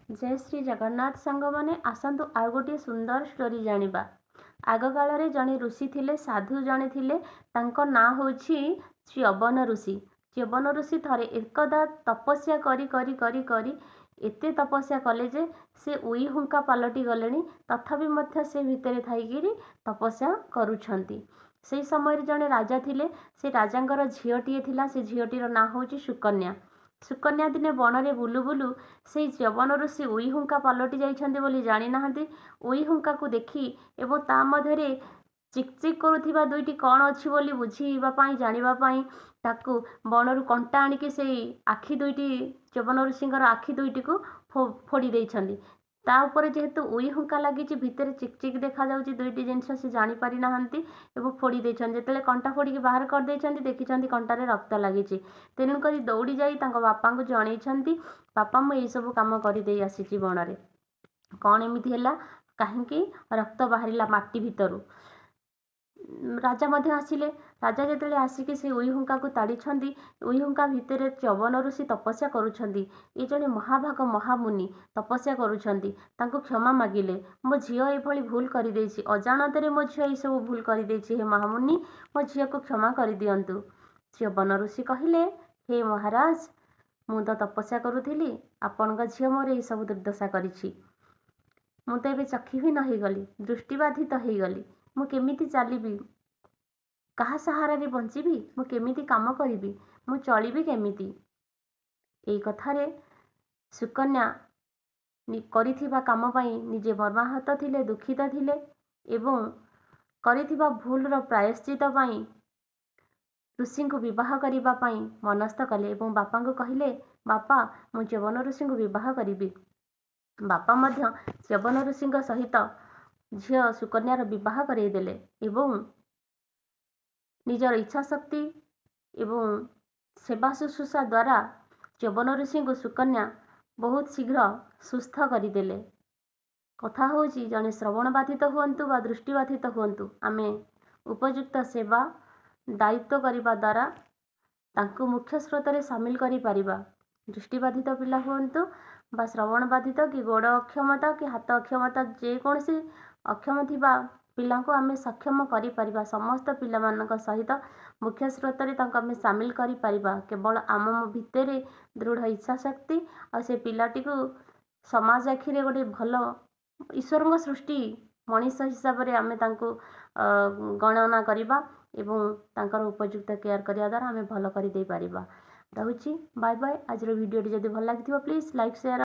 जय श्री जगन्नाथ सांग माने आसतु आउ गोटे सुंदर स्टोरी जानिबा। आग काल जड़े ऋषि थिले, साधु जड़े थिले, तांको ना होछि च्यवन ऋषि। च्यवन ऋषि थरे एकदा तपस्या करी करी करी करी एते तपस्या कले जे से उई हुंका पलटि गलेनी, तथापि मध्य से भितरे थाइकिरी तपस्या करूछंती। से समय जड़े राजा थिले, से राजांकर झीयटीए थिला, से झीयटीर ना होछि सुकन्या। सुकन्या दिने बनरे बुलु बुलु से च्यवन ऋषि उई हुंका पलटि जाइछन्ते बोली जानि नाहंती। उई हुंका को देखी एवं ता मध्यरे चिकचिक करुथिबा दुईटी कौन अछि बोली बुझीबा पाई जानिबा पाई ताकू बनरु कंटा आनिकी से आखि दुईटी च्यवन ऋषिंकर आखि दुईटी को फोड़ी देइछन्ती। ता ऊपर जेहेतु उई हुंका लगी भितर चिकचिक देखा जाउची दुईटी जिनस से जानी पारि नाहंती एवं फोड़ी देइछन्ती। जेतेले कंटा फोड़ी बाहर कर देइछन्ती, देखिछन्ती कंटारे रक्त लागिची। तेणु करी दौड़ी जाई तांको बापा को जणैछन्ती, बापा मु एई सब काम करि देई आसीची बनरे, कौन एमिति हैला, काहेकि रक्त बाहरिला माटी भितरु। राजा मध्य आसिले। राजा जेतेले आसिकी से उई हुंका को ताड़ीछन्ती, उई हुंका भितरे च्यवन ऋषि तपस्या करुछन्ती। ए जणे महाभाग महामुनि तपस्या करुछन्ती, तांको क्षमा मागिले। मो झियो एभली भूल करि देइछि, अजाणତରେ मो झियो एई सब भूल करि देइछि, हे महामुनि मो झियो को क्षमा करि दियंतु। च्यवन ऋषि कहिले, हे महाराज मु तो तपस्या करुथिली, आपनका झियो मोर एई सब दुर्दशा करिछि। मु तो एबे चक्षुहीन होइगली, दृष्टिबाधित होइगली। मु केमिति चालिबी, कहा सहारा रे बंचिबी, मु केमिति काम करिबी, मु चलिबी केमिति। एई कथारे सुकन्या करिथिबा काम पाई निजे मर्माहत थिले, दुखित थिले एवं करिथिबा भूलर प्रायश्चित पाई ऋषि को विवाह करबा पाई मनस्थ कले एवं बापा को कहिले, बापा मु च्यवन ऋषि को विवाह करिबी। बापा मध्य च्यवन ऋषि सहित झियो सुकन्यार विवाह करैदेले एवं निजर इच्छा शक्ति एवं सेवा शुश्रूषा द्वारा च्यवन ऋषि को सुकन्या बहुत शीघ्र सुस्थ करदेले। कथा होची जने श्रवण बाधित हुअंतु बा दृष्टि बाधित हुअंतु, आमे उपयुक्त सेवा दायित्व करने द्वारा तांको मुख्य स्रोत रे सामिल करि परिबा। दृष्टिबाधित पिला हुअंतु बा श्रवण बाधित कि गोड़ अक्षमता कि हाथ अक्षमता, जेकोसी अक्षम थिबा पिला को आमे सक्षम करि परिबा। समस्त पिला मानक सहित मुख्य स्रोत रे तांको आमे सामिल करि परिबा। केवल आम भितरे दृढ़ इच्छा शक्ति और से पिलाटी को समाज आखिरे गोटे भल ईश्वर सृष्टि मनीष हिसाब से आमे तांको गणना करिबा एवं तांकर उपयुक्त केयर करिया द्वारा आमे भल करि देई परिबा। रहुछि, बाय बाय। आज वीडियो जदि भल लागिथिबा प्लीज लाइक शेयर